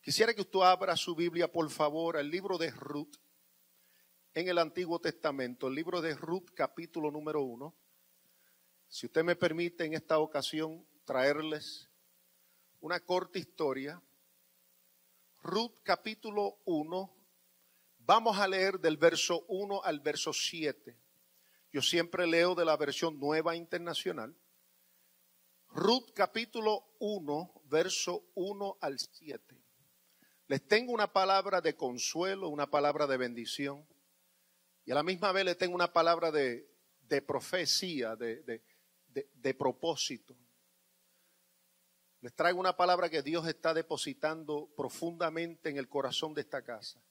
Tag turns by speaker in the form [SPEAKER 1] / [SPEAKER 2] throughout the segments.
[SPEAKER 1] Quisiera que usted abra su Biblia, por favor, al libro de Ruth, en el Antiguo Testamento, el libro de Ruth, capítulo número 1. Si usted me permite en esta ocasión traerles una corta historia. Ruth, capítulo 1, vamos a leer del verso 1 al verso 7. Yo siempre leo de la versión Nueva Internacional. Ruth, capítulo 1, verso 1 al 7. Les tengo una palabra de consuelo, una palabra de bendición, y a la misma vez les tengo una palabra de profecía, de propósito. Les traigo una palabra que Dios está depositando profundamente en el corazón de esta casa.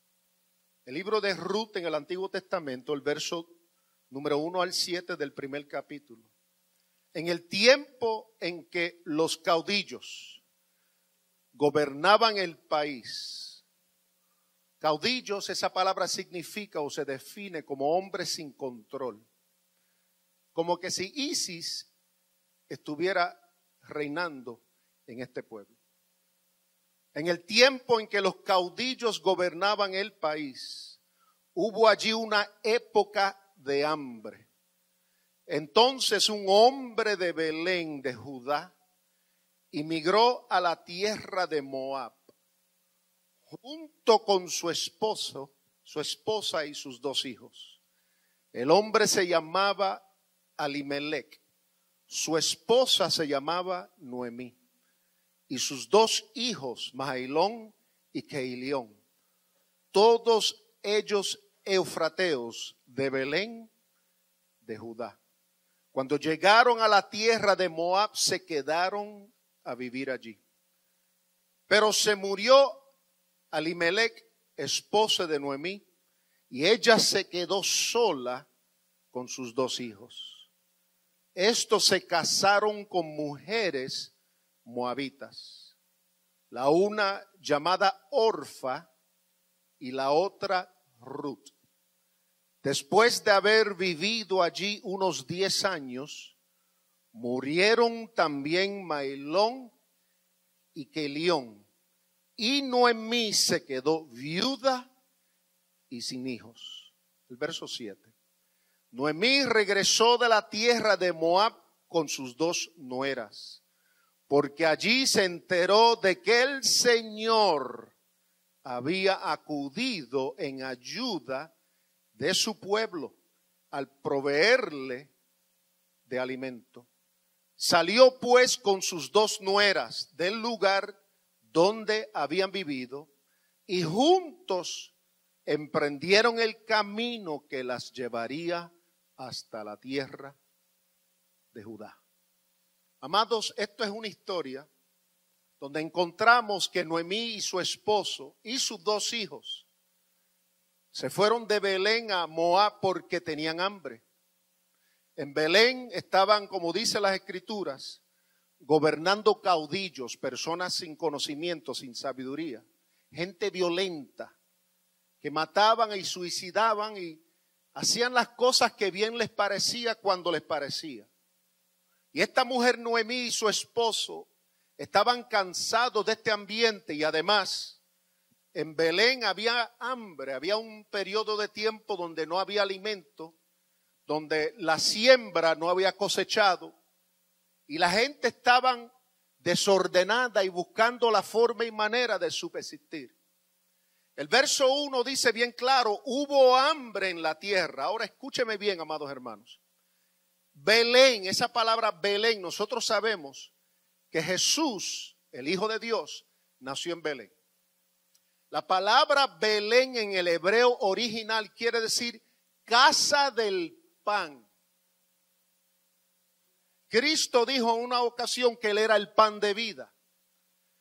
[SPEAKER 1] El libro de Ruth en el Antiguo Testamento, el verso número 1 al 7 del primer capítulo. En el tiempo en que los caudillos gobernaban el país. Caudillos, esa palabra significa o se define como hombres sin control. Como que si ISIS estuviera reinando en este pueblo. En el tiempo en que los caudillos gobernaban el país, hubo allí una época de hambre. Entonces un hombre de Belén, de Judá, emigró a la tierra de Moab, junto con su esposa y sus 2 hijos. El hombre se llamaba Alimelec, su esposa se llamaba Noemí, y sus 2 hijos, Mahlón y Keilión, todos ellos eufrateos de Belén de Judá. Cuando llegaron a la tierra de Moab, se quedaron a vivir allí. Pero se murió Alimelec, esposa de Noemí, y ella se quedó sola con sus 2 hijos. Estos se casaron con mujeres moabitas, la una llamada Orfa y la otra Ruth. Después de haber vivido allí unos 10 años, murieron también Mahlón y Keilión, y Noemí se quedó viuda y sin hijos. El verso 7. Noemí regresó de la tierra de Moab con sus 2 nueras, porque allí se enteró de que el Señor había acudido en ayuda de su pueblo al proveerle de alimento. Salió pues con sus 2 nueras del lugar donde habían vivido y juntos emprendieron el camino que las llevaría hasta la tierra de Judá. Amados, esto es una historia donde encontramos que Noemí y su esposo y sus 2 hijos se fueron de Belén a Moab porque tenían hambre. En Belén estaban, como dice las Escrituras, gobernando caudillos, personas sin conocimiento, sin sabiduría, gente violenta, que mataban y suicidaban y hacían las cosas que bien les parecía cuando les parecía. Y esta mujer Noemí y su esposo estaban cansados de este ambiente y además en Belén había hambre, había un periodo de tiempo donde no había alimento, donde la siembra no había cosechado y la gente estaba desordenada y buscando la forma y manera de subsistir. El verso 1 dice bien claro, hubo hambre en la tierra. Ahora escúcheme bien, amados hermanos. Belén, esa palabra Belén, nosotros sabemos que Jesús, el Hijo de Dios, nació en Belén. La palabra Belén en el hebreo original quiere decir casa del pan. Cristo dijo en una ocasión que Él era el pan de vida.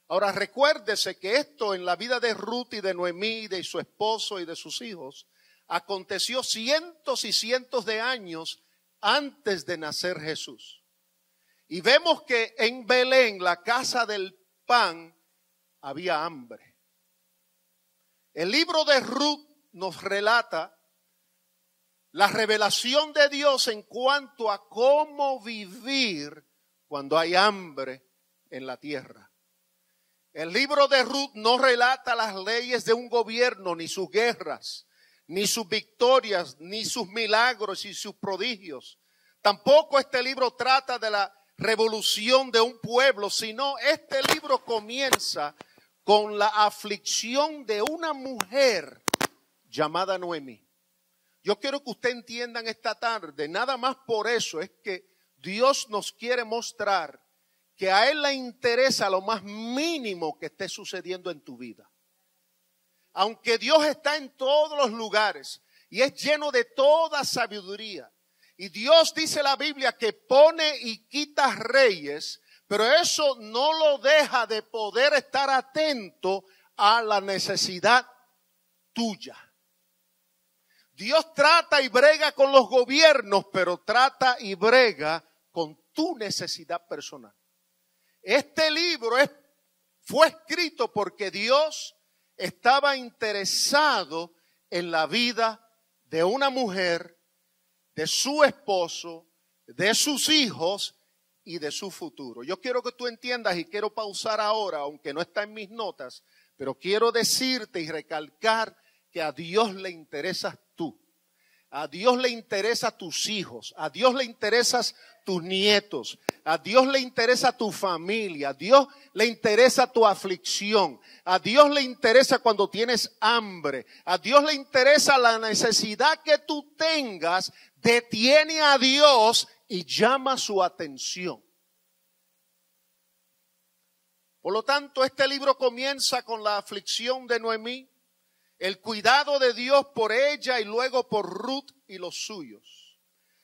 [SPEAKER 1] Ahora recuérdese que esto en la vida de Ruth y de Noemí, de su esposo y de sus hijos, aconteció cientos y cientos de años antes de nacer Jesús. Y vemos que en Belén, la casa del pan, había hambre. El libro de Ruth nos relata la revelación de Dios en cuanto a cómo vivir cuando hay hambre en la tierra. El libro de Ruth no relata las leyes de un gobierno, ni sus guerras, ni sus victorias, ni sus milagros y sus prodigios. Tampoco este libro trata de la revolución de un pueblo, sino este libro comienza con la aflicción de una mujer llamada Noemí. Yo quiero que usted entienda esta tarde, nada más por eso es que Dios nos quiere mostrar que a Él le interesa lo más mínimo que esté sucediendo en tu vida. Aunque Dios está en todos los lugares y es lleno de toda sabiduría. Y Dios dice la Biblia que pone y quita reyes, pero eso no lo deja de poder estar atento a la necesidad tuya. Dios trata y brega con los gobiernos, pero trata y brega con tu necesidad personal. Este libro fue escrito porque Dios estaba interesado en la vida de una mujer, de su esposo, de sus hijos y de su futuro. Yo quiero que tú entiendas y quiero pausar ahora, aunque no está en mis notas, pero quiero decirte y recalcar que a Dios le interesas tú. A Dios le interesan tus hijos, a Dios le interesan tus nietos, a Dios le interesa tu familia, a Dios le interesa tu aflicción, a Dios le interesa cuando tienes hambre, a Dios le interesa la necesidad que tú tengas, detiene a Dios y llama su atención. Por lo tanto, este libro comienza con la aflicción de Noemí, el cuidado de Dios por ella y luego por Ruth y los suyos.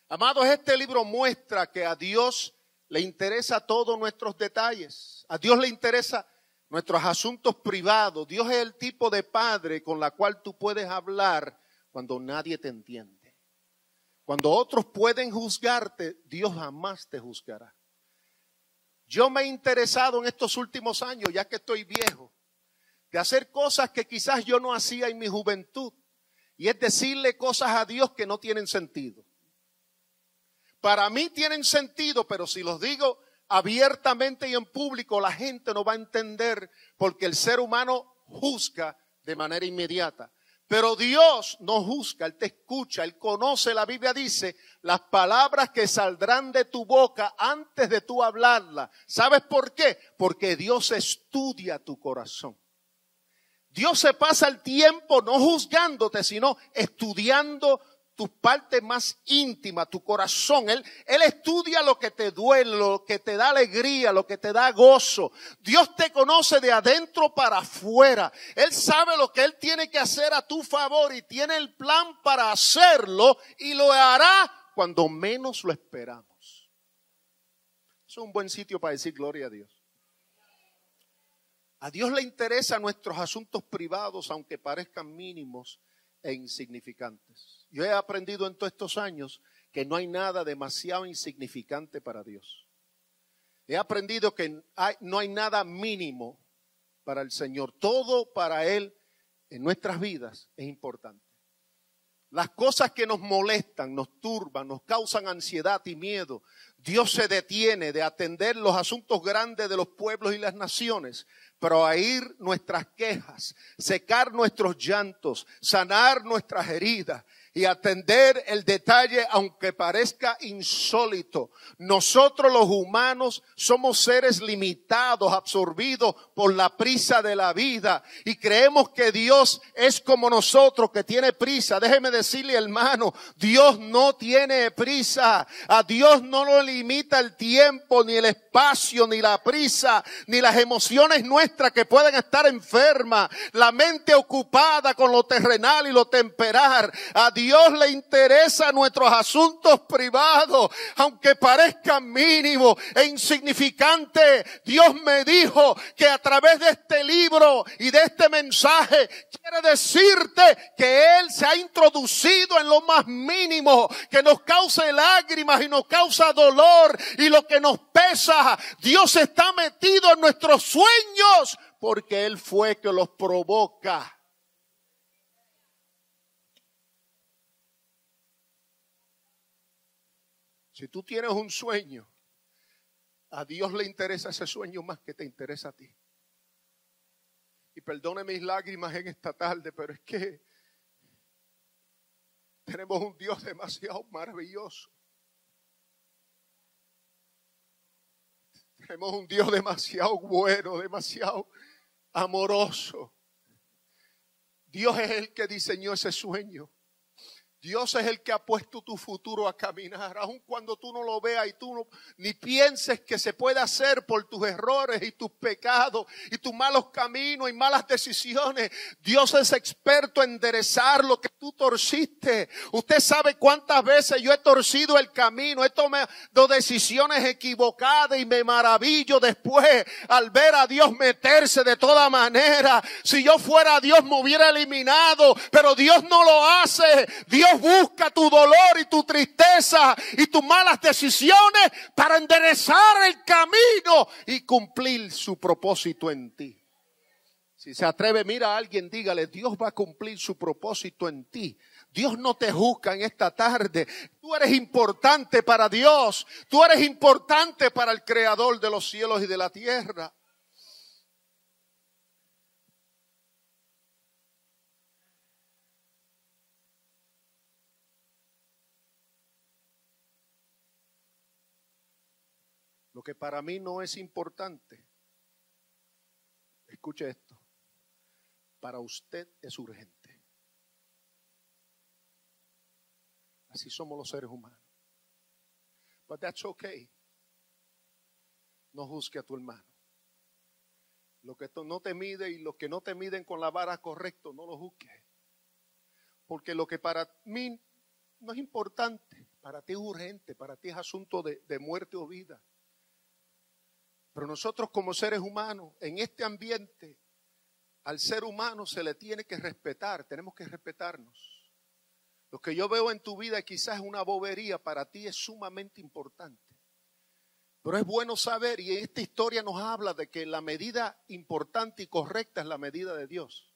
[SPEAKER 1] Amados, este libro muestra que a Dios le interesa todos nuestros detalles. A Dios le interesa nuestros asuntos privados. Dios es el tipo de padre con la cual tú puedes hablar cuando nadie te entiende. Cuando otros pueden juzgarte, Dios jamás te juzgará. Yo me he interesado en estos últimos años, ya que estoy viejo, de hacer cosas que quizás yo no hacía en mi juventud. Y es decirle cosas a Dios que no tienen sentido. Para mí tienen sentido, pero si los digo abiertamente y en público, la gente no va a entender porque el ser humano juzga de manera inmediata. Pero Dios no juzga, Él te escucha, Él conoce, la Biblia dice, las palabras que saldrán de tu boca antes de tú hablarlas. ¿Sabes por qué? Porque Dios estudia tu corazón. Dios se pasa el tiempo no juzgándote, sino estudiando tus partes más íntimas, tu corazón. Él estudia lo que te duele, lo que te da alegría, lo que te da gozo. Dios te conoce de adentro para afuera. Él sabe lo que Él tiene que hacer a tu favor y tiene el plan para hacerlo y lo hará cuando menos lo esperamos. Es un buen sitio para decir gloria a Dios. A Dios le interesan nuestros asuntos privados, aunque parezcan mínimos e insignificantes. Yo he aprendido en todos estos años que no hay nada demasiado insignificante para Dios. He aprendido que no hay nada mínimo para el Señor. Todo para Él en nuestras vidas es importante. Las cosas que nos molestan, nos turban, nos causan ansiedad y miedo, Dios se detiene de atender los asuntos grandes de los pueblos y las naciones, pero a oír nuestras quejas, secar nuestros llantos, sanar nuestras heridas y atender el detalle aunque parezca insólito. Nosotros los humanos somos seres limitados, absorbidos por la prisa de la vida y creemos que Dios es como nosotros, que tiene prisa. Déjeme decirle, hermano, Dios no tiene prisa. A Dios no lo limita el tiempo, ni el espacio, ni la prisa, ni las emociones nuestras que pueden estar enfermas, la mente ocupada con lo terrenal y lo temporal. A Dios le interesa nuestros asuntos privados, aunque parezcan mínimos e insignificantes. Dios me dijo que a través de este libro y de este mensaje quiere decirte que Él se ha introducido en lo más mínimo, que nos causa lágrimas y nos causa dolor y lo que nos pesa. Dios está metido en nuestros sueños porque Él fue que los provoca. Si tú tienes un sueño, a Dios le interesa ese sueño más que te interesa a ti. Y perdone mis lágrimas en esta tarde, pero es que tenemos un Dios demasiado maravilloso. Tenemos un Dios demasiado bueno, demasiado amoroso. Dios es el que diseñó ese sueño. Dios es el que ha puesto tu futuro a caminar, aun cuando tú no lo veas y tú no, ni pienses que se puede hacer por tus errores y tus pecados y tus malos caminos y malas decisiones. Dios es experto en enderezar lo que tú torciste. Usted sabe cuántas veces yo he torcido el camino, he tomado decisiones equivocadas y me maravillo después al ver a Dios meterse de toda manera. Si yo fuera Dios me hubiera eliminado, pero Dios no lo hace. Dios busca tu dolor y tu tristeza y tus malas decisiones para enderezar el camino y cumplir su propósito en ti. Si se atreve, mira a alguien, dígale, Dios va a cumplir su propósito en ti. Dios no te juzga en esta tarde. Tú eres importante para Dios. Tú eres importante para el Creador de los cielos y de la tierra. Lo que para mí no es importante, escuche esto, para usted es urgente. Así somos los seres humanos. But that's okay. No juzgue a tu hermano. Lo que no te mide y los que no te miden con la vara correcta, no lo juzgues. Porque lo que para mí no es importante, para ti es urgente, para ti es asunto de muerte o vida. Pero nosotros como seres humanos, en este ambiente, al ser humano se le tiene que respetar, tenemos que respetarnos. Lo que yo veo en tu vida quizás es una bobería, para ti es sumamente importante. Pero es bueno saber, y esta historia nos habla de que la medida importante y correcta es la medida de Dios.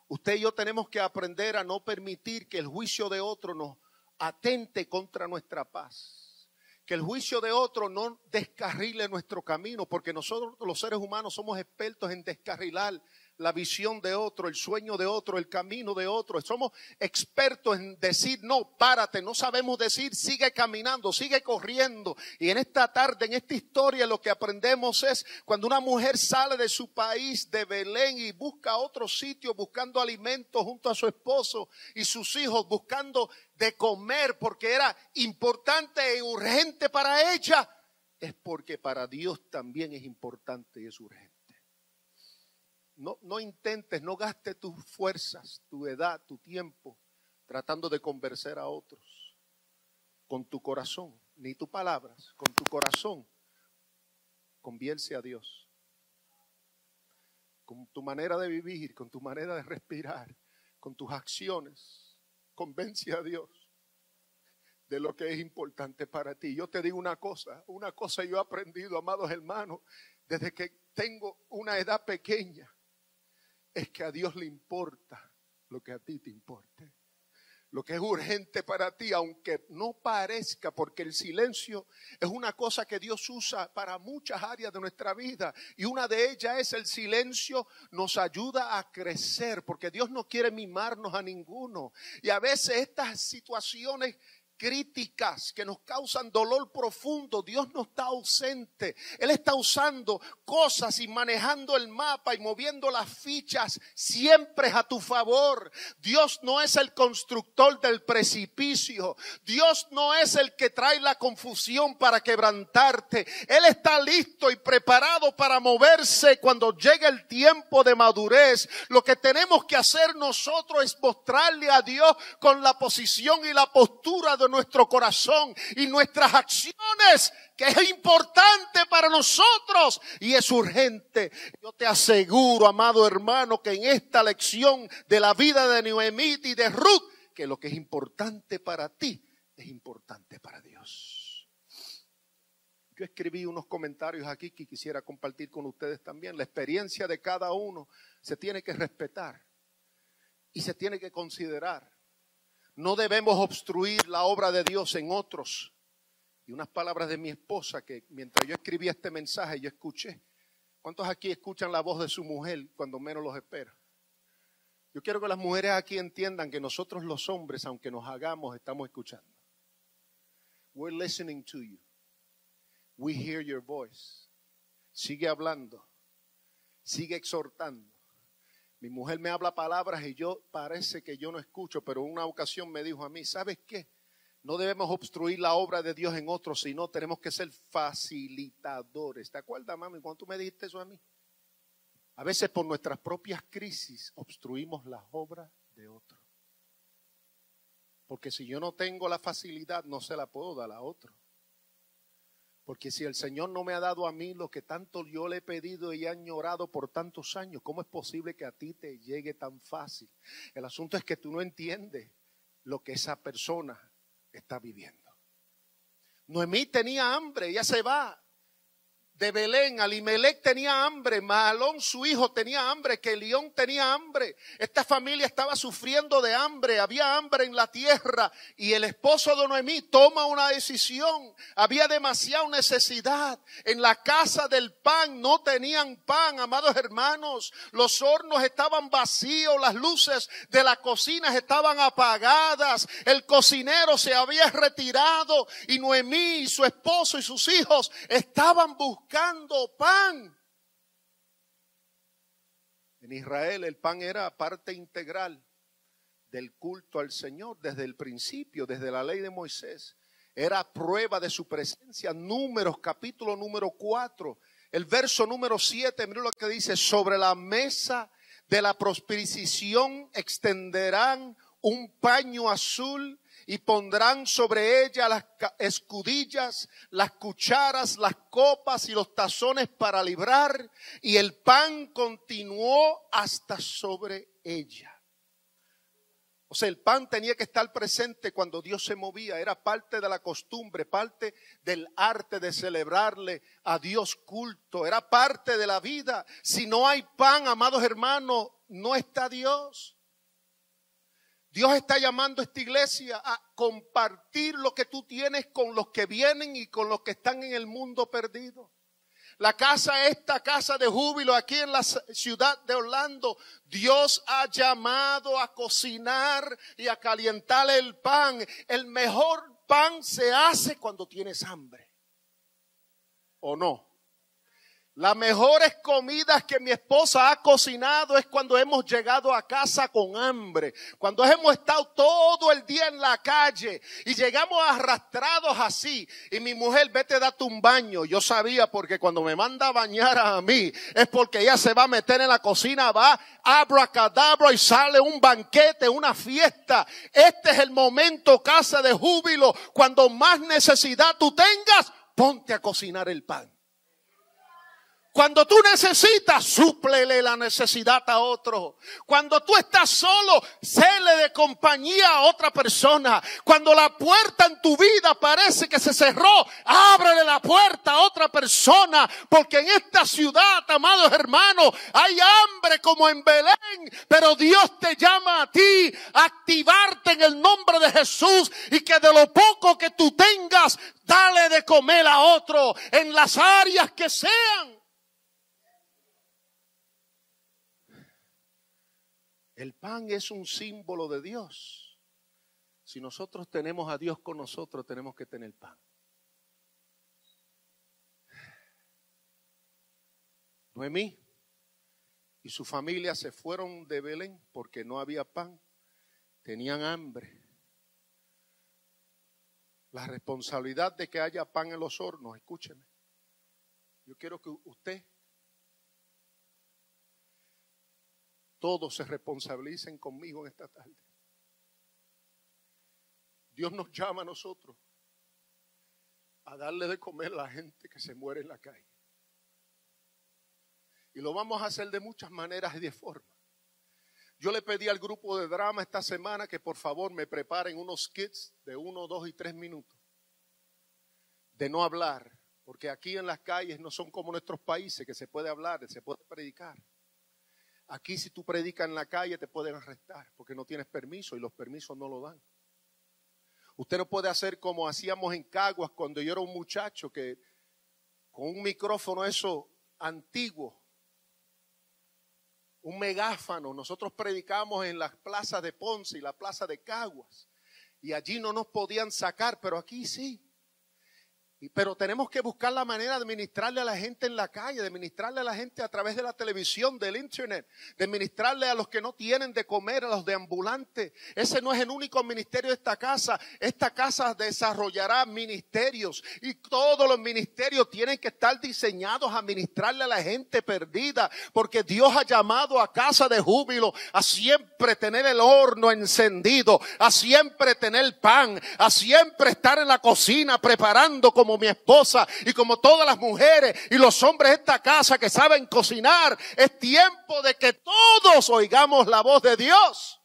[SPEAKER 1] Usted y yo tenemos que aprender a no permitir que el juicio de otro nos atente contra nuestra paz. Que el juicio de otro no descarrile nuestro camino, porque nosotros los seres humanos somos expertos en descarrilar la visión de otro, el sueño de otro, el camino de otro. Somos expertos en decir, no, párate, no sabemos decir, sigue caminando, sigue corriendo. Y en esta tarde, en esta historia, lo que aprendemos es cuando una mujer sale de su país, de Belén, y busca otro sitio, buscando alimento junto a su esposo y sus hijos, buscando de comer, porque era importante e urgente para ella, es porque para Dios también es importante y es urgente. No intentes, no gastes tus fuerzas, tu edad, tu tiempo, tratando de convencer a otros. Con tu corazón, ni tus palabras, con tu corazón, convience a Dios. Con tu manera de vivir, con tu manera de respirar, con tus acciones, convence a Dios de lo que es importante para ti. Yo te digo una cosa yo he aprendido, amados hermanos, desde que tengo una edad pequeña, es que a Dios le importa lo que a ti te importe. Lo que es urgente para ti, aunque no parezca, porque el silencio es una cosa que Dios usa para muchas áreas de nuestra vida. Y una de ellas es el silencio nos ayuda a crecer, porque Dios no quiere mimarnos a ninguno. Y a veces estas situaciones críticas que nos causan dolor profundo, Dios no está ausente. Él está usando cosas y manejando el mapa y moviendo las fichas siempre a tu favor. Dios no es el constructor del precipicio. Dios no es el que trae la confusión para quebrantarte. Él está listo y preparado para moverse cuando llegue el tiempo de madurez. Lo que tenemos que hacer nosotros es mostrarle a Dios con la posición y la postura de nuestro corazón y nuestras acciones, que es importante para nosotros y es urgente. Yo te aseguro, amado hermano, que en esta lección de la vida de Noemí y de Ruth, que lo que es importante para ti es importante para Dios. Yo escribí unos comentarios aquí que quisiera compartir con ustedes también. La experiencia de cada uno se tiene que respetar y se tiene que considerar. No debemos obstruir la obra de Dios en otros. Y unas palabras de mi esposa que mientras yo escribía este mensaje yo escuché. ¿Cuántos aquí escuchan la voz de su mujer cuando menos los espera? Yo quiero que las mujeres aquí entiendan que nosotros los hombres, aunque nos hagamos, estamos escuchando. We're listening to you. We hear your voice. Sigue hablando. Sigue exhortando. Mi mujer me habla palabras y yo parece que yo no escucho, pero en una ocasión me dijo a mí, ¿sabes qué? No debemos obstruir la obra de Dios en otros, sino tenemos que ser facilitadores. ¿Te acuerdas, mami, cuando tú me dijiste eso a mí? A veces por nuestras propias crisis obstruimos las obras de otros. Porque si yo no tengo la facilidad, no se la puedo dar a otro. Porque si el Señor no me ha dado a mí lo que tanto yo le he pedido y he añorado por tantos años, ¿cómo es posible que a ti te llegue tan fácil? El asunto es que tú no entiendes lo que esa persona está viviendo. Noemí tenía hambre, ella se va de Belén. Elimelec tenía hambre, Mahalón su hijo tenía hambre, Kelión tenía hambre. Esta familia estaba sufriendo de hambre, había hambre en la tierra y el esposo de Noemí toma una decisión. Había demasiada necesidad. En la casa del pan no tenían pan, amados hermanos. Los hornos estaban vacíos, las luces de la cocina estaban apagadas, el cocinero se había retirado y Noemí y su esposo y sus hijos estaban buscando pan. En Israel el pan era parte integral del culto al Señor desde el principio, desde la ley de Moisés. Era prueba de su presencia. Números, capítulo número 4, el verso número 7, mira lo que dice: sobre la mesa de la prosperización extenderán un paño azul y pondrán sobre ella las escudillas, las cucharas, las copas y los tazones para librar, y el pan continuó hasta sobre ella. O sea, el pan tenía que estar presente cuando Dios se movía, era parte de la costumbre, parte del arte de celebrarle a Dios culto, era parte de la vida. Si no hay pan, amados hermanos, no está Dios. Dios está llamando a esta iglesia a compartir lo que tú tienes con los que vienen y con los que están en el mundo perdido. Esta casa de júbilo aquí en la ciudad de Orlando, Dios ha llamado a cocinar y a calentar el pan. El mejor pan se hace cuando tienes hambre, ¿o no? Las mejores comidas que mi esposa ha cocinado es cuando hemos llegado a casa con hambre, cuando hemos estado todo el día en la calle y llegamos arrastrados así. Y mi mujer, vete, date un baño. Yo sabía, porque cuando me manda a bañar a mí es porque ella se va a meter en la cocina, va abracadabra y sale un banquete, una fiesta. Este es el momento, casa de júbilo, cuando más necesidad tú tengas, ponte a cocinar el pan. Cuando tú necesitas, súplele la necesidad a otro. Cuando tú estás solo, séle de compañía a otra persona. Cuando la puerta en tu vida parece que se cerró, ábrele la puerta a otra persona. Porque en esta ciudad, amados hermanos, hay hambre como en Belén. Pero Dios te llama a ti a activarte en el nombre de Jesús. Y que de lo poco que tú tengas, dale de comer a otro en las áreas que sean. El pan es un símbolo de Dios. Si nosotros tenemos a Dios con nosotros, tenemos que tener pan. Noemí y su familia se fueron de Belén porque no había pan. Tenían hambre. La responsabilidad de que haya pan en los hornos, escúcheme. Yo quiero que usted, todos se responsabilicen conmigo en esta tarde. Dios nos llama a nosotros a darle de comer a la gente que se muere en la calle. Y lo vamos a hacer de muchas maneras y de formas. Yo le pedí al grupo de drama esta semana que por favor me preparen unos kits de 1, 2 y 3 minutos. De no hablar, porque aquí en las calles no son como nuestros países que se puede hablar, se puede predicar. Aquí si tú predicas en la calle te pueden arrestar porque no tienes permiso y los permisos no lo dan. Usted no puede hacer como hacíamos en Caguas cuando yo era un muchacho que con un micrófono eso antiguo, un megáfono. Nosotros predicamos en las plazas de Ponce y la plaza de Caguas. Y allí no nos podían sacar, pero aquí sí. Pero tenemos que buscar la manera de ministrarle a la gente en la calle, de ministrarle a la gente a través de la televisión, del internet, de ministrarle a los que no tienen de comer, a los deambulantes. Ese no es el único ministerio de esta casa. Esta casa desarrollará ministerios y todos los ministerios tienen que estar diseñados a ministrarle a la gente perdida, porque Dios ha llamado a Casa de Júbilo a siempre tener el horno encendido, a siempre tener pan, a siempre estar en la cocina preparando como mi esposa y como todas las mujeres y los hombres de esta casa que saben cocinar. Es tiempo de que todos oigamos la voz de Dios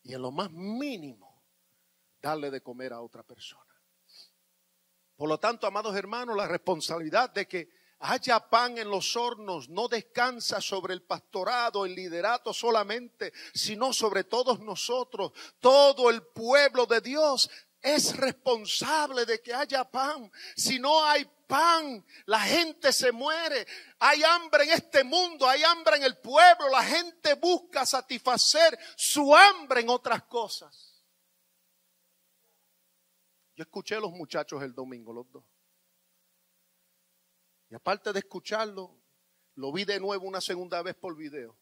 [SPEAKER 1] y en lo más mínimo darle de comer a otra persona. Por lo tanto, amados hermanos, la responsabilidad de que haya pan en los hornos no descansa sobre el pastorado, el liderato solamente, sino sobre todos nosotros. Todo el pueblo de Dios es responsable de que haya pan. Si no hay pan, la gente se muere. Hay hambre en este mundo, hay hambre en el pueblo. La gente busca satisfacer su hambre en otras cosas. Yo escuché a los muchachos el domingo, los dos. Y aparte de escucharlo, lo vi de nuevo una segunda vez por video.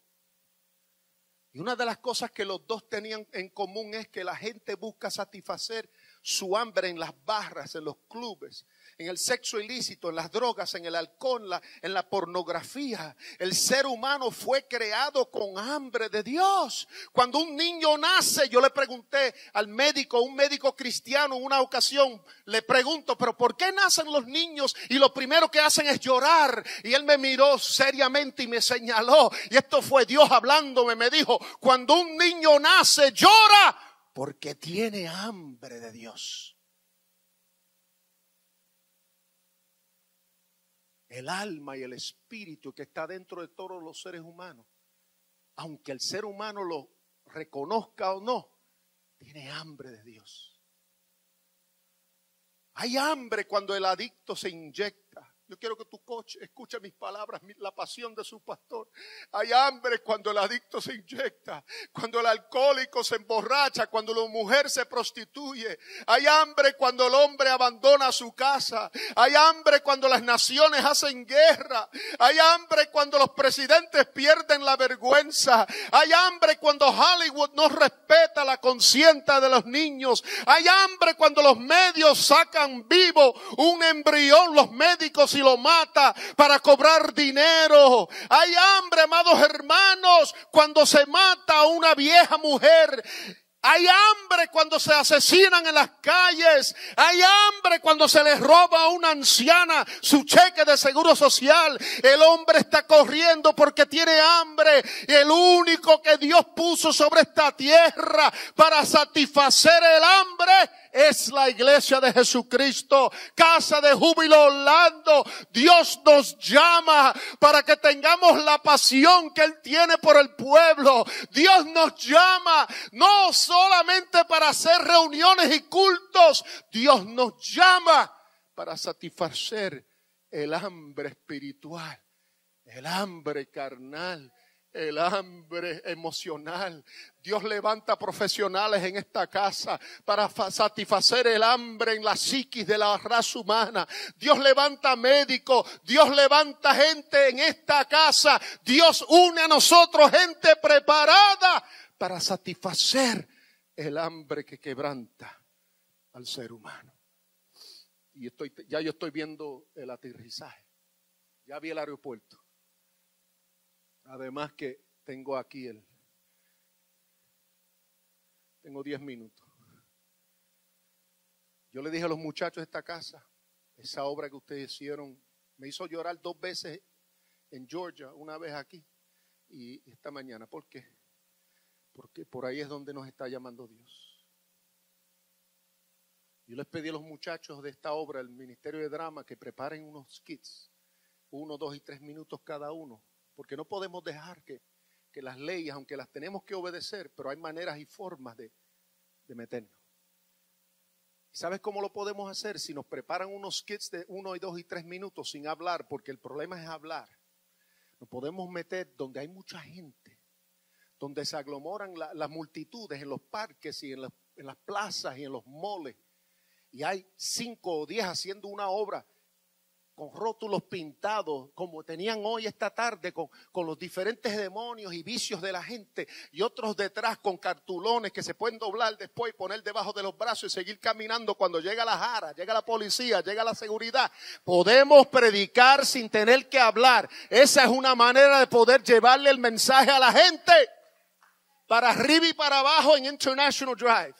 [SPEAKER 1] Y una de las cosas que los dos tenían en común es que la gente busca satisfacer su hambre en las barras, en los clubes, en el sexo ilícito, en las drogas, en el alcohol, en la pornografía. El ser humano fue creado con hambre de Dios. Cuando un niño nace, yo le pregunté al médico, un médico cristiano, en una ocasión, le pregunto, pero ¿por qué nacen los niños y lo primero que hacen es llorar? Y él me miró seriamente y me señaló, y esto fue Dios hablándome, me dijo, cuando un niño nace, llora porque tiene hambre de Dios. El alma y el espíritu que está dentro de todos los seres humanos, aunque el ser humano lo reconozca o no, tiene hambre de Dios. Hay hambre cuando el adicto se inyecta. Yo quiero que tu coche escuche mis palabras, la pasión de su pastor. Hay hambre cuando el adicto se inyecta, cuando el alcohólico se emborracha, cuando la mujer se prostituye. Hay hambre cuando el hombre abandona su casa. Hay hambre cuando las naciones hacen guerra. Hay hambre cuando los presidentes pierden la vergüenza. Hay hambre cuando Hollywood no respeta la conciencia de los niños. Hay hambre cuando los medios sacan vivo un embrión, los médicos, y lo mata para cobrar dinero. Hay hambre, amados hermanos, cuando se mata a una vieja mujer. Hay hambre cuando se asesinan en las calles. Hay hambre cuando se les roba a una anciana su cheque de seguro social. El hombre está corriendo porque tiene hambre. Y el único que Dios puso sobre esta tierra para satisfacer el hambre es la iglesia de Jesucristo, Casa de Júbilo Orlando. Dios nos llama para que tengamos la pasión que Él tiene por el pueblo. Dios nos llama no solamente para hacer reuniones y cultos. Dios nos llama para satisfacer el hambre espiritual, el hambre carnal, el hambre emocional. Dios levanta profesionales en esta casa para satisfacer el hambre en la psiquis de la raza humana. Dios levanta médicos, Dios levanta gente en esta casa. Dios une a nosotros gente preparada para satisfacer el hambre que quebranta al ser humano. Y yo estoy viendo el aterrizaje. Ya vi el aeropuerto. Además que tengo aquí tengo 10 minutos. Yo le dije a los muchachos de esta casa, esa obra que ustedes hicieron, me hizo llorar 2 veces en Georgia, una vez aquí y esta mañana. ¿Por qué? Porque por ahí es donde nos está llamando Dios. Yo les pedí a los muchachos de esta obra, el Ministerio de Drama, que preparen unos skits, 1, 2 y 3 minutos cada uno. Porque no podemos dejar que las leyes, aunque las tenemos que obedecer, pero hay maneras y formas de meternos. ¿Sabes cómo lo podemos hacer? Si nos preparan unos kits de 1, 2 y 3 minutos sin hablar, porque el problema es hablar. Nos podemos meter donde hay mucha gente, donde se aglomeran las multitudes en los parques y en las plazas y en los moles. Y hay 5 o 10 haciendo una obra con rótulos pintados, como tenían hoy esta tarde, con los diferentes demonios y vicios de la gente, y otros detrás con cartulones que se pueden doblar después y poner debajo de los brazos y seguir caminando cuando llega la jara, llega la policía, llega la seguridad. Podemos predicar sin tener que hablar. Esa es una manera de poder llevarle el mensaje a la gente. Para arriba y para abajo en International Drive,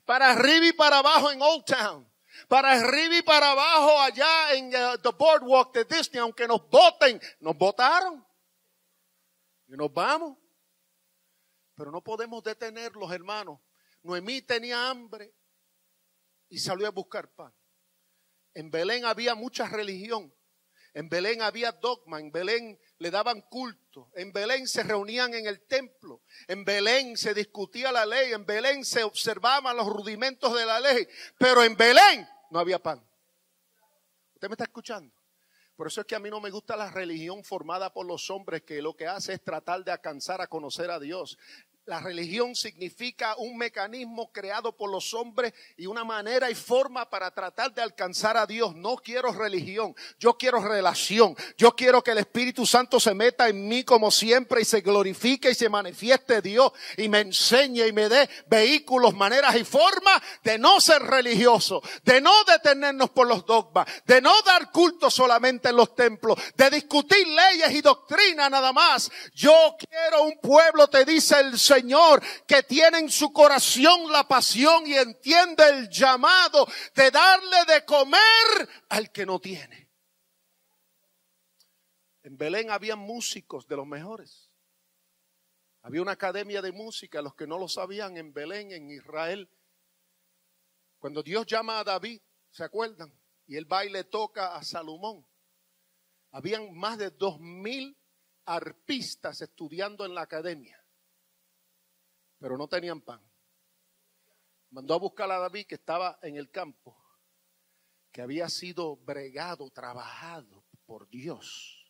[SPEAKER 1] para arriba y para abajo en Old Town, para arriba y para abajo allá en the Boardwalk de Disney. Aunque nos voten, nos votaron y nos vamos, pero no podemos detenerlos, hermanos. Noemí tenía hambre y salió a buscar pan. En Belén había mucha religión, en Belén había dogma, en Belén le daban culto, en Belén se reunían en el templo, en Belén se discutía la ley, en Belén se observaban los rudimentos de la ley, pero en Belén no había pan. ¿Usted me está escuchando? Por eso es que a mí no me gusta la religión formada por los hombres, que lo que hace es tratar de alcanzar a conocer a Dios. La religión significa un mecanismo creado por los hombres y una manera y forma para tratar de alcanzar a Dios. No quiero religión, yo quiero relación. Yo quiero que el Espíritu Santo se meta en mí como siempre y se glorifique y se manifieste Dios y me enseñe y me dé vehículos, maneras y formas de no ser religioso, de no detenernos por los dogmas, de no dar culto solamente en los templos, de discutir leyes y doctrina nada más. Yo quiero un pueblo, te dice el Señor, que tiene en su corazón la pasión y entiende el llamado de darle de comer al que no tiene. En Belén había músicos de los mejores. Había una academia de música, los que no lo sabían, en Belén, en Israel. Cuando Dios llama a David, ¿se acuerdan? Y él va y le toca a Salomón. Habían más de 2,000 arpistas estudiando en la academia, pero no tenían pan. Mandó a buscar a David, que estaba en el campo, que había sido bregado, trabajado por Dios,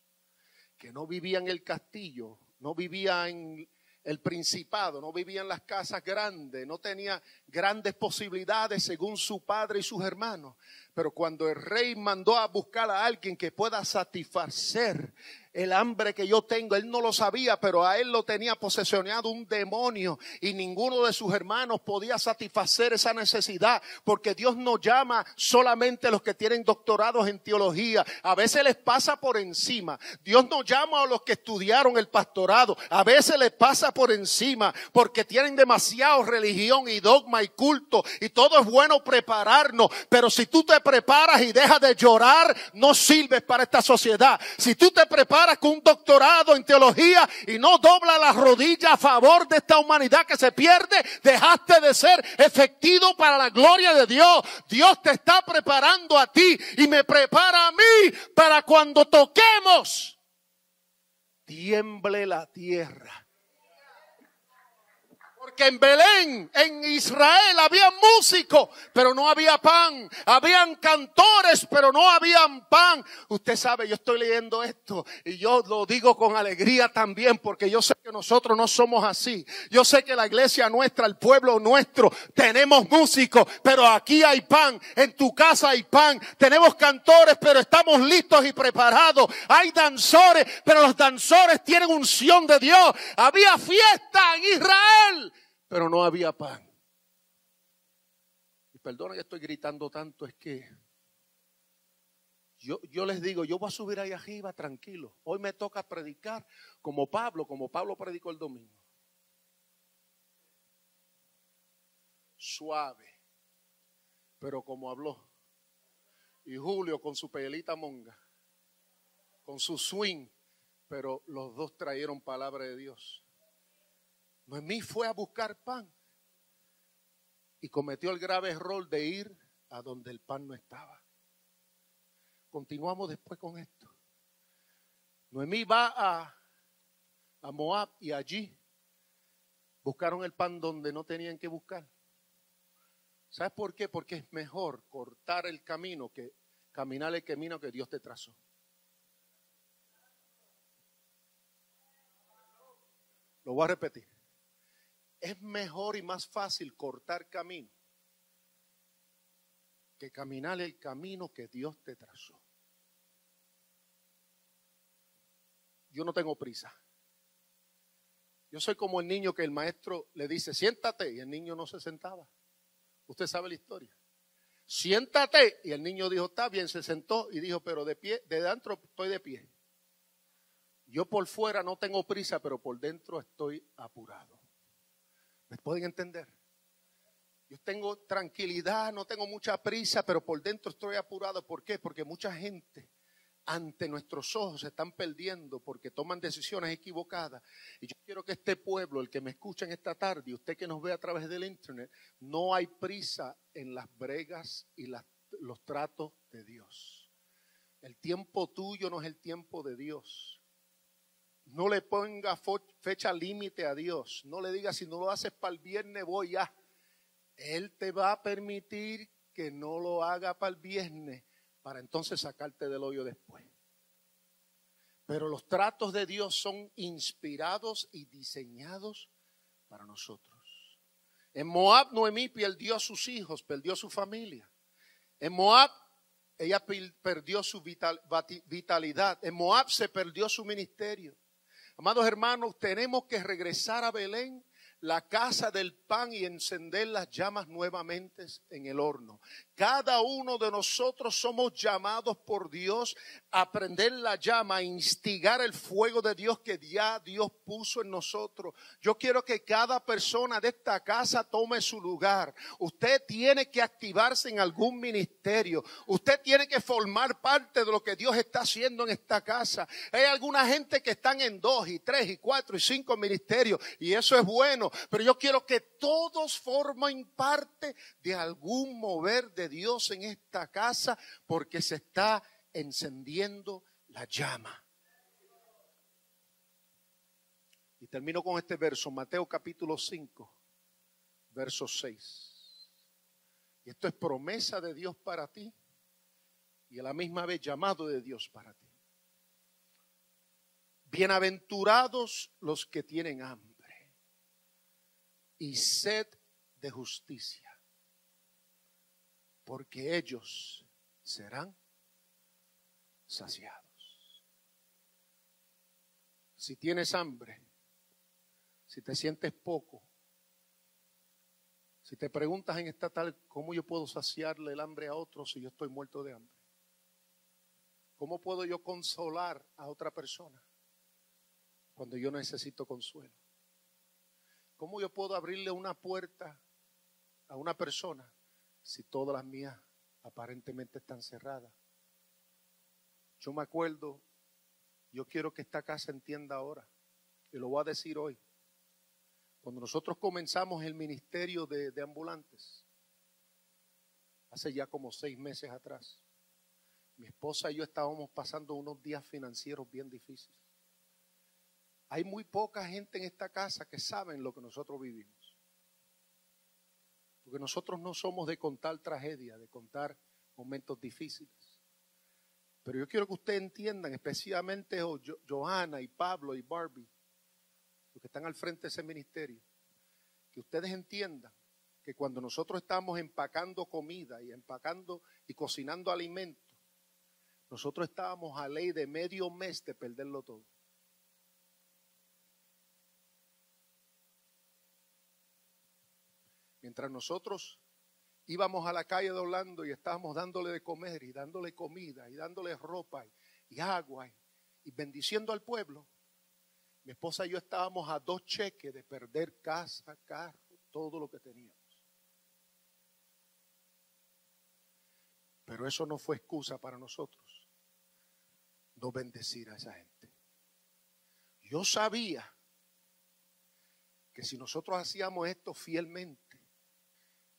[SPEAKER 1] que no vivía en el castillo, no vivía en el principado, no vivía en las casas grandes, no tenía grandes posibilidades según su padre y sus hermanos. Pero cuando el rey mandó a buscar a alguien que pueda satisfacer el hambre que yo tengo, él no lo sabía, pero a él lo tenía posesionado un demonio y ninguno de sus hermanos podía satisfacer esa necesidad, porque Dios no llama solamente a los que tienen doctorados en teología. A veces les pasa por encima. Dios no llama a los que estudiaron el pastorado. A veces les pasa por encima porque tienen demasiado religión y dogma y culto, y todo es bueno prepararnos, pero si tú te preparas y dejas de llorar, no sirves para esta sociedad. Si tú te preparas con un doctorado en teología y no dobla las rodillas a favor de esta humanidad que se pierde, dejaste de ser efectivo para la gloria de Dios. Dios te está preparando a ti y me prepara a mí para cuando toquemos, tiemble la tierra. Porque en Belén, en Israel, había músicos, pero no había pan. Habían cantores, pero no habían pan. Usted sabe, yo estoy leyendo esto y yo lo digo con alegría también, porque yo sé que nosotros no somos así. Yo sé que la iglesia nuestra, el pueblo nuestro, tenemos músicos, pero aquí hay pan. En tu casa hay pan. Tenemos cantores, pero estamos listos y preparados. Hay danzores, pero los danzores tienen unción de Dios. Había fiesta en Israel, pero no había pan. Y perdona que estoy gritando tanto, es que yo les digo, yo voy a subir ahí arriba tranquilo. Hoy me toca predicar como Pablo predicó el domingo. Suave, pero como habló. Y Julio con su pelita monga, con su swing, pero los dos trajeron palabra de Dios. Noemí fue a buscar pan y cometió el grave error de ir a donde el pan no estaba. Continuamos después con esto. Noemí va a Moab y allí buscaron el pan donde no tenían que buscar. ¿Sabes por qué? Porque es mejor cortar el camino que caminar el camino que Dios te trazó. Lo voy a repetir. Es mejor y más fácil cortar camino que caminar el camino que Dios te trazó. Yo no tengo prisa. Yo soy como el niño que el maestro le dice, siéntate, y el niño no se sentaba. Usted sabe la historia. Siéntate, y el niño dijo, está bien, se sentó y dijo, pero de pie, de dentro estoy de pie. Yo por fuera no tengo prisa, pero por dentro estoy apurado. ¿Me pueden entender? Yo tengo tranquilidad, no tengo mucha prisa, pero por dentro estoy apurado. ¿Por qué? Porque mucha gente ante nuestros ojos se están perdiendo porque toman decisiones equivocadas. Y yo quiero que este pueblo, el que me escucha en esta tarde, y usted que nos ve a través del internet, no hay prisa en las bregas y los tratos de Dios. El tiempo tuyo no es el tiempo de Dios. No le ponga fecha límite a Dios. No le diga, si no lo haces para el viernes voy ya. Él te va a permitir que no lo haga para el viernes, para entonces sacarte del hoyo después. Pero los tratos de Dios son inspirados y diseñados para nosotros. En Moab, Noemí perdió a sus hijos, perdió a su familia. En Moab, ella perdió su vitalidad. En Moab se perdió su ministerio. Amados hermanos, tenemos que regresar a Belén, la casa del pan, y encender las llamas nuevamente en el horno. Cada uno de nosotros somos llamados por Dios a prender la llama, a instigar el fuego de Dios que ya Dios puso en nosotros. Yo quiero que cada persona de esta casa tome su lugar. Usted tiene que activarse en algún ministerio. Usted tiene que formar parte de lo que Dios está haciendo en esta casa. Hay alguna gente que están en 2 y 3 y 4 y 5 ministerios, y eso es bueno. Pero yo quiero que todos formen parte de algún mover de Dios en esta casa, porque se está encendiendo la llama. Y termino con este verso, Mateo capítulo 5, verso 6. Y esto es promesa de Dios para ti y a la misma vez llamado de Dios para ti. Bienaventurados los que tienen hambre y sed de justicia, porque ellos serán saciados. Si tienes hambre, si te sientes poco, si te preguntas en esta tarde, ¿cómo yo puedo saciarle el hambre a otro si yo estoy muerto de hambre? ¿Cómo puedo yo consolar a otra persona cuando yo necesito consuelo? ¿Cómo yo puedo abrirle una puerta a una persona si todas las mías aparentemente están cerradas? Yo me acuerdo, yo quiero que esta casa entienda ahora, y lo voy a decir hoy. Cuando nosotros comenzamos el ministerio de ambulantes, hace ya como 6 meses atrás, mi esposa y yo estábamos pasando unos días financieros bien difíciles. Hay muy poca gente en esta casa que saben lo que nosotros vivimos. Porque nosotros no somos de contar tragedia, de contar momentos difíciles. Pero yo quiero que ustedes entiendan, especialmente Johanna y Pablo y Barbie, los que están al frente de ese ministerio, que ustedes entiendan que cuando nosotros estamos empacando comida y empacando y cocinando alimentos, nosotros estábamos a ley de medio mes de perderlo todo. Mientras nosotros íbamos a la calle de Orlando y estábamos dándole de comer y dándole comida y dándole ropa y agua y bendiciendo al pueblo, mi esposa y yo estábamos a 2 cheques de perder casa, carro, todo lo que teníamos. Pero eso no fue excusa para nosotros no bendecir a esa gente. Yo sabía que si nosotros hacíamos esto fielmente,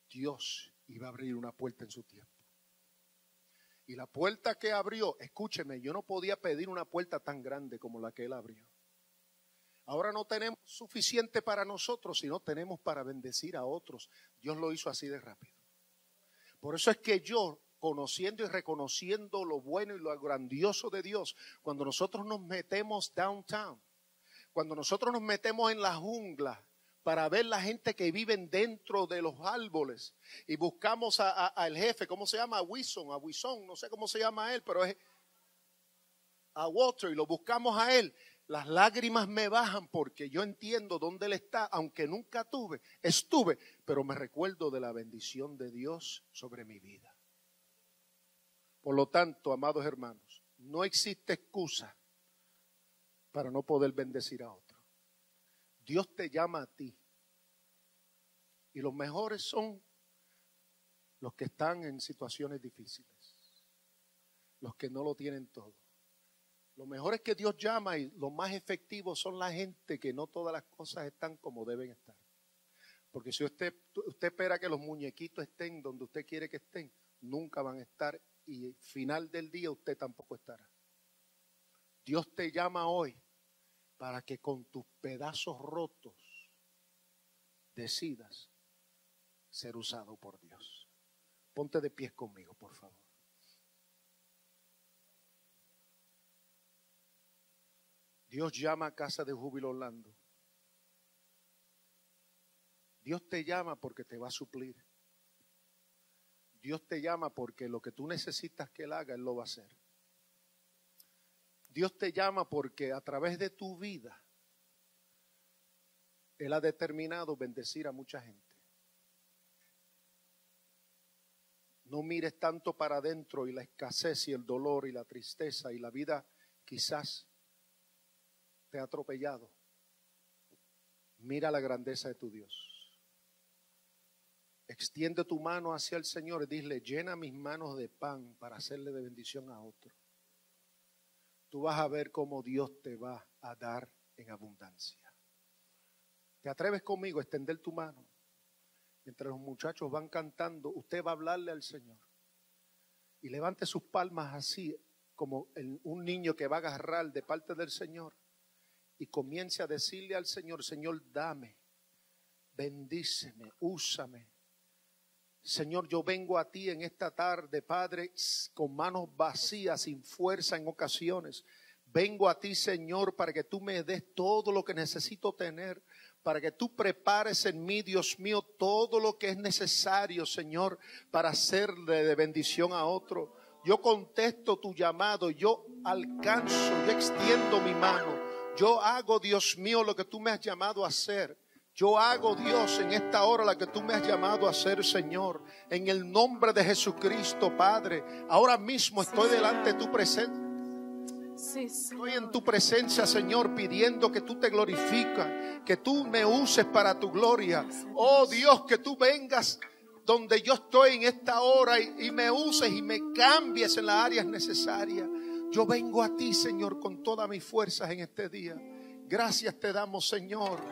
[SPEAKER 1] Dios iba a abrir una puerta en su tiempo. Y la puerta que abrió, escúcheme, yo no podía pedir una puerta tan grande como la que Él abrió. Ahora no tenemos suficiente para nosotros, sino tenemos para bendecir a otros. Dios lo hizo así de rápido. Por eso es que yo, conociendo y reconociendo lo bueno y lo grandioso de Dios, cuando nosotros nos metemos downtown, cuando nosotros nos metemos en la jungla para ver la gente que vive dentro de los árboles y buscamos al jefe, ¿cómo se llama? A Wilson, no sé cómo se llama él, pero es a Walter, y lo buscamos a él. Las lágrimas me bajan porque yo entiendo dónde él está, aunque nunca estuve, pero me recuerdo de la bendición de Dios sobre mi vida. Por lo tanto, amados hermanos, no existe excusa para no poder bendecir a otro. Dios te llama a ti. Y los mejores son los que están en situaciones difíciles, los que no lo tienen todo. Lo mejor es que Dios llama, y lo más efectivo son la gente que no todas las cosas están como deben estar. Porque si usted espera que los muñequitos estén donde usted quiere que estén, nunca van a estar, y al final del día usted tampoco estará. Dios te llama hoy para que con tus pedazos rotos decidas ser usado por Dios. Ponte de pies conmigo, por favor. Dios llama a Casa de Júbilo Orlando. Dios te llama porque te va a suplir. Dios te llama porque lo que tú necesitas que Él haga, Él lo va a hacer. Dios te llama porque a través de tu vida Él ha determinado bendecir a mucha gente. No mires tanto para adentro y la escasez y el dolor y la tristeza y la vida quizás te ha atropellado. Mira la grandeza de tu Dios. Extiende tu mano hacia el Señor y dile: llena mis manos de pan para hacerle de bendición a otro. Tú vas a ver cómo Dios te va a dar en abundancia. ¿Te atreves conmigo a extender tu mano? Mientras los muchachos van cantando, usted va a hablarle al Señor. Y levante sus palmas así, como un niño que va a agarrar de parte del Señor. Y comience a decirle al Señor: Señor, dame, bendíceme, úsame. Señor, yo vengo a ti en esta tarde, Padre, con manos vacías, sin fuerza en ocasiones. Vengo a ti, Señor, para que tú me des todo lo que necesito tener, para que tú prepares en mí, Dios mío, todo lo que es necesario, Señor, para hacerle de bendición a otro. Yo contesto tu llamado, yo alcanzo, yo extiendo mi mano. Yo hago, Dios mío, lo que tú me has llamado a hacer. Yo hago, Dios, en esta hora lo que tú me has llamado a hacer, Señor. En el nombre de Jesucristo, Padre. Ahora mismo estoy delante de tu presencia. Estoy en tu presencia, Señor, pidiendo que tú te glorificas, que tú me uses para tu gloria. Oh Dios, que tú vengas donde yo estoy en esta hora y me uses y me cambies en las áreas necesarias. Yo vengo a ti, Señor, con todas mis fuerzas en este día. Gracias te damos, Señor.